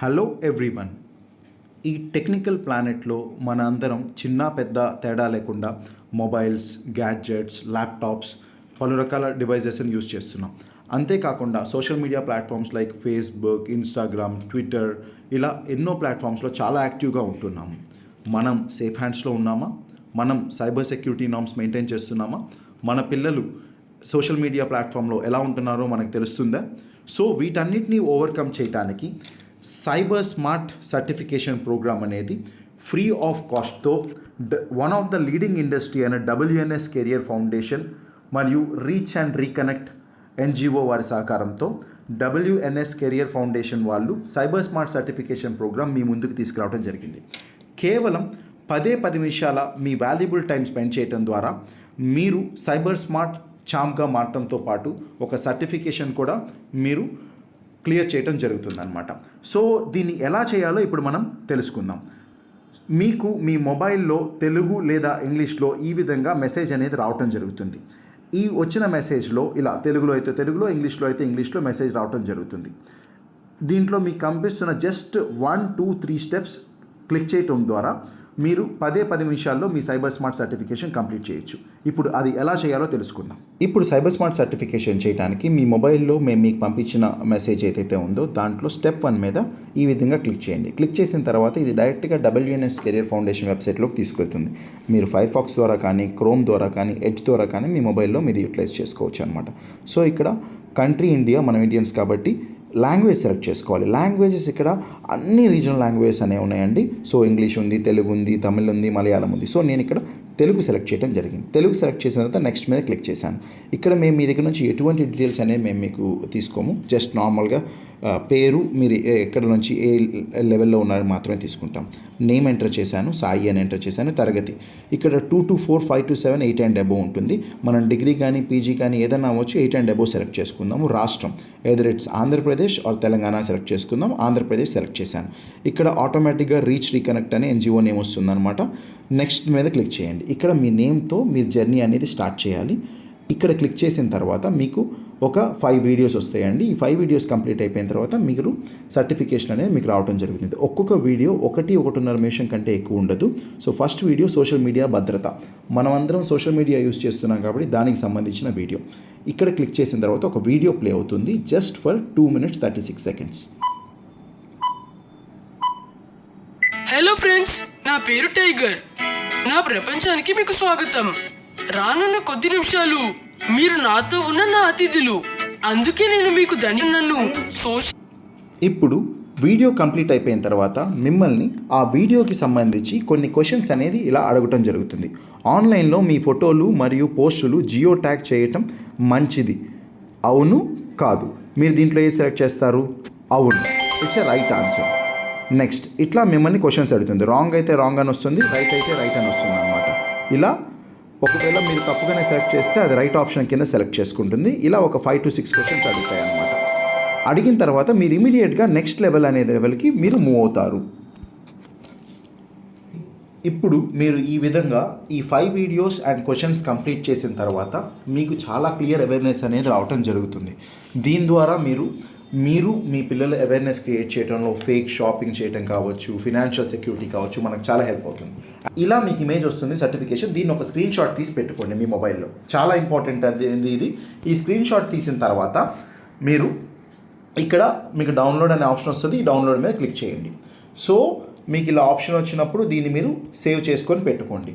Hello everyone. ఈ technical ప్లానెట్లో మన అందరం చిన్న పెద్ద తేడా లేకుండా మొబైల్స్, గ్యాడ్జెట్స్, ల్యాప్టాప్స్, పలు రకాల డివైజెస్ని యూజ్ చేస్తున్నాం. అంతేకాకుండా social media platforms like Facebook, Instagram, Twitter ఇలా ఎన్నో ప్లాట్ఫామ్స్లో చాలా యాక్టివ్గా ఉంటున్నాము. మనం సేఫ్ హ్యాండ్స్లో ఉన్నామా? మనం సైబర్ సెక్యూరిటీ నార్మ్స్ మెయింటైన్ చేస్తున్నామా? మన పిల్లలు సోషల్ మీడియా ప్లాట్ఫామ్లో ఎలా ఉంటున్నారో మనకు తెలుస్తుందా? సో వీటన్నిటిని ఓవర్కమ్ చేయడానికి సైబర్ స్మార్ట్ సర్టిఫికేషన్ ప్రోగ్రామ్ అనేది ఫ్రీ ఆఫ్ కాస్ట్తో one of the leading industry అయిన WNS కెరియర్ ఫౌండేషన్ మరియు రీచ్ అండ్ రీకనెక్ట్ NGO వారి సహకారంతో WNS కెరియర్ ఫౌండేషన్ వాళ్ళు సైబర్ స్మార్ట్ సర్టిఫికేషన్ ప్రోగ్రామ్ మీ ముందుకు తీసుకురావడం జరిగింది. కేవలం 10 నిమిషాల మీ వాల్యుబుల్ టైం స్పెండ్ చేయడం ద్వారా మీరు సైబర్ స్మార్ట్ ఛాంప్గా మారటంతో పాటు ఒక సర్టిఫికేషన్ కూడా మీరు క్లియర్ చేయడం జరుగుతుందన్నమాట. సో దీన్ని ఎలా చేయాలో ఇప్పుడు మనం తెలుసుకుందాం. మీకు మీ మొబైల్లో తెలుగు లేదా ఇంగ్లీష్లో ఈ విధంగా మెసేజ్ అనేది రావటం జరుగుతుంది. ఈ వచ్చిన మెసేజ్లో ఇలా తెలుగులో అయితే తెలుగులో, ఇంగ్లీష్లో అయితే ఇంగ్లీష్లో మెసేజ్ రావటం జరుగుతుంది. దీంట్లో మీకు కనిపిస్తున్న జస్ట్ 1, 2, 3 స్టెప్స్ క్లిక్ చేయటం ద్వారా మీరు 10 నిమిషాల్లో మీ సైబర్ స్మార్ట్ సర్టిఫికేషన్ కంప్లీట్ చేయొచ్చు. ఇప్పుడు అది ఎలా చేయాలో తెలుసుకుందాం. ఇప్పుడు సైబర్ స్మార్ట్ సర్టిఫికేషన్ చేయడానికి మీ మొబైల్లో మేము మీకు పంపించిన మెసేజ్ ఏదైతే ఉందో దాంట్లో స్టెప్ 1 మీద ఈ విధంగా క్లిక్ చేయండి. క్లిక్ చేసిన తర్వాత ఇది డైరెక్ట్గా WNS కెరియర్ ఫౌండేషన్ వెబ్సైట్లోకి తీసుకెళ్తుంది. మీరు ఫైర్ఫాక్స్ ద్వారా కానీ, క్రోమ్ ద్వారా కానీ, ఎడ్జ్ ద్వారా కానీ మీ మొబైల్లో మీది యూటిలైజ్ చేసుకోవచ్చు అనమాట. సో ఇక్కడ కంట్రీ ఇండియా, మనం ఇండియన్స్ కాబట్టి లాంగ్వేజ్ సెలెక్ట్ చేసుకోవాలి. లాంగ్వేజెస్ ఇక్కడ అన్ని రీజనల్ లాంగ్వేజెస్ అనేవి ఉన్నాయండి. సో ఇంగ్లీష్ ఉంది, తెలుగు ఉంది, తమిళ్ ఉంది, మలయాళం ఉంది. సో నేను ఇక్కడ తెలుగు సెలెక్ట్ చేయడం జరిగింది. తెలుగు సెలెక్ట్ చేసిన తర్వాత నెక్స్ట్ మీద క్లిక్ చేశాను. ఇక్కడ మేము మీ దగ్గర నుంచి ఎటువంటి డీటెయిల్స్ అనేవి మేము మీకు తీసుకోము. జస్ట్ నార్మల్గా పేరు, మీరు ఎక్కడ నుంచి ఏ లెవెల్లో ఉన్నారని మాత్రమే తీసుకుంటాం. నేమ్ ఎంటర్ చేశాను, సాయి అని ఎంటర్ చేశాను. తరగతి ఇక్కడ 2 to 4, 5 to 7, 8 and above ఉంటుంది. మనం డిగ్రీ కానీ, పీజీ కానీ ఏదైనా అవ్వచ్చు. 8 and above సెలెక్ట్ చేసుకుందాము. రాష్ట్రం either it's Andhra Pradesh or Telangana select చేసుకుందాం. ఆంధ్రప్రదేశ్ సెలెక్ట్ చేశాను. ఇక్కడ ఆటోమేటిక్గా రీచ్ రీకనెక్ట్ అనే NGO నేమ్ వస్తుందన్నమాట. నెక్స్ట్ మీద క్లిక్ చేయండి. ఇక్కడ మీ నేమ్తో మీరు జర్నీ అనేది స్టార్ట్ చేయాలి. ఇక్కడ క్లిక్ చేసిన తర్వాత మీకు ఒక 5 వీడియోస్ వస్తాయండి. ఈ 5 వీడియోస్ కంప్లీట్ అయిపోయిన తర్వాత మీరు సర్టిఫికేషన్ అనేది మీకు రావడం జరుగుతుంది. ఒక్కొక్క వీడియో 1-1.5 నిమిషం కంటే ఎక్కువ ఉండదు. So first video social media భద్రత. మనం అందరం సోషల్ మీడియా యూస్ చేస్తున్నాం కాబట్టి దానికి సంబంధించిన వీడియో. ఇక్కడ క్లిక్ చేసిన తర్వాత ఒక వీడియో ప్లే అవుతుంది just for 2 minutes 36 seconds. Hello friends, నా పేరు టైగర్. నా ప్రపంచానికి మీకు స్వాగతం. రానున్న కొద్ది నిమిషాలు మీరు నాతో ఉన్న నా అతిథులు. అందుకే నేను మీకు నన్ను ఇప్పుడు వీడియో కంప్లీట్ అయిపోయిన తర్వాత మిమ్మల్ని ఆ వీడియోకి సంబంధించి కొన్ని క్వశ్చన్స్ అనేది ఇలా అడగటం జరుగుతుంది. ఆన్లైన్లో మీ ఫోటోలు మరియు పోస్టులు జియో ట్యాగ్ చేయటం మంచిది, అవును కాదు? మీరు దీంట్లో ఏ సెలెక్ట్ చేస్తారు? అవును. It's a right answer. Next ఇట్లా మిమ్మల్ని క్వశ్చన్స్ అడుగుతుంది. రాంగ్ అయితే రాంగ్ అని వస్తుంది, రైట్ అయితే రైట్ అని వస్తుంది అనమాట. ఇలా ఒకవేళ మీరు తప్పుగానే సెలెక్ట్ చేస్తే అది రైట్ ఆప్షన్ కింద సెలెక్ట్ చేసుకుంటుంది. ఇలా ఒక 5 to 6 క్వశ్చన్స్ అడుగుతాయి అన్నమాట. అడిగిన తర్వాత మీరు ఇమీడియట్గా నెక్స్ట్ లెవెల్ అనే లెవెల్కి మీరు మూవ్ అవుతారు. ఇప్పుడు మీరు ఈ విధంగా ఈ 5 వీడియోస్ అండ్ క్వశ్చన్స్ కంప్లీట్ చేసిన తర్వాత మీకు చాలా క్లియర్ అవేర్నెస్ అనేది రావటం జరుగుతుంది. దీని ద్వారా మీరు మీ పిల్లల అవేర్నెస్ క్రియేట్ చేయడంలో ఫేక్ షాపింగ్ చేయడం కావచ్చు, ఫినాన్షియల్ సెక్యూరిటీ కావచ్చు, మనకు చాలా హెల్ప్ అవుతుంది. ఇలా మీకు ఇమేజ్ వస్తుంది సర్టిఫికేషన్. దీన్ని ఒక స్క్రీన్ షాట్ తీసి పెట్టుకోండి మీ మొబైల్లో. చాలా ఇంపార్టెంట్ అది ఇది. ఈ స్క్రీన్ షాట్ తీసిన తర్వాత మీరు ఇక్కడ మీకు డౌన్లోడ్ అనే ఆప్షన్ వస్తుంది. ఈ డౌన్లోడ్ మీద క్లిక్ చేయండి. సో మీకు ఇలా ఆప్షన్ వచ్చినప్పుడు దీన్ని మీరు సేవ్ చేసుకొని పెట్టుకోండి.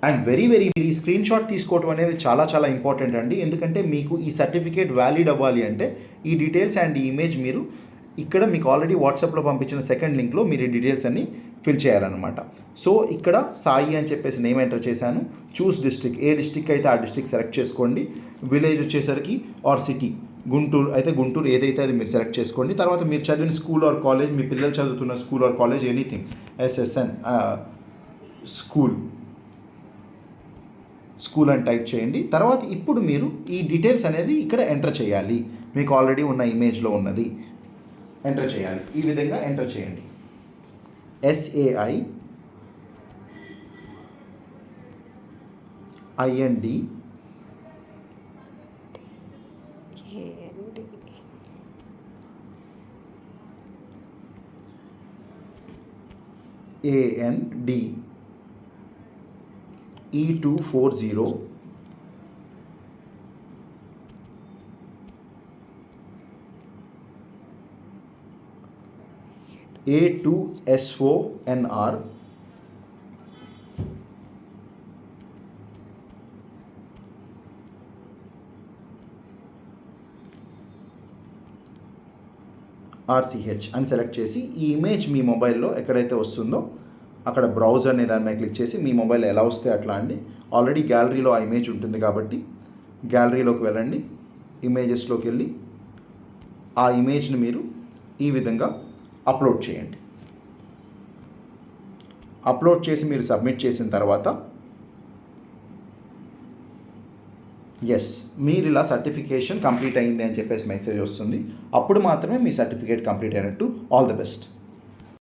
అండ్ వెరీ ఈ స్క్రీన్ షాట్ తీసుకోవడం అనేది చాలా ఇంపార్టెంట్ అండి. ఎందుకంటే మీకు ఈ సర్టిఫికేట్ వ్యాలిడ్ అవ్వాలి అంటే ఈ డీటెయిల్స్ అండ్ ఈ ఇమేజ్ మీరు ఇక్కడ మీకు ఆల్రెడీ వాట్సాప్లో పంపించిన సెకండ్ లింక్లో మీరు ఈ డీటెయిల్స్ అన్ని ఫిల్ చేయాలన్నమాట. సో ఇక్కడ సాయి అని చెప్పేసి నేమ్ ఎంటర్ చేశాను. చూస్ డిస్ట్రిక్ట్, ఏ డిస్ట్రిక్ట్ అయితే ఆ డిస్ట్రిక్ట్ సెలెక్ట్ చేసుకోండి. విలేజ్ వచ్చేసరికి ఆర్ సిటీ, గుంటూరు అయితే గుంటూరు ఏదైతే అది మీరు సెలెక్ట్ చేసుకోండి. తర్వాత మీరు చదివిన స్కూల్ ఆర్ కాలేజ్, మీ పిల్లలు చదువుతున్న school or college, anything, SSN school అని టైప్ చేయండి. తర్వాత ఇప్పుడు మీరు ఈ డీటెయిల్స్ అనేది ఇక్కడ ఎంటర్ చేయాలి. మీకు ఆల్రెడీ ఉన్న ఇమేజ్లో ఉన్నది ఎంటర్ చేయాలి. ఈ విధంగా ఎంటర్ చేయండి. SAI IND E240 A2SONR RCH అని సెలెక్ట్ చేసి ఈ ఇమేజ్ మీ మొబైల్లో ఎక్కడైతే వస్తుందో అక్కడ బ్రౌజ్ అనే దాని మీద క్లిక్ చేసి మీ మొబైల్ ఎలా వస్తే అట్లా అండి. ఆల్రెడీ గ్యాలరీలో ఆ ఇమేజ్ ఉంటుంది కాబట్టి గ్యాలరీలోకి వెళ్ళండి. ఇమేజెస్లోకి వెళ్ళి ఆ ఇమేజ్ని మీరు ఈ విధంగా అప్లోడ్ చేయండి. అప్లోడ్ చేసి మీరు సబ్మిట్ చేసిన తర్వాత ఎస్ మీరు ఇలా సర్టిఫికేషన్ కంప్లీట్ అయింది అని చెప్పేసి మెసేజ్ వస్తుంది. అప్పుడు మాత్రమే మీ సర్టిఫికేట్ కంప్లీట్ అయినట్టు. All the best.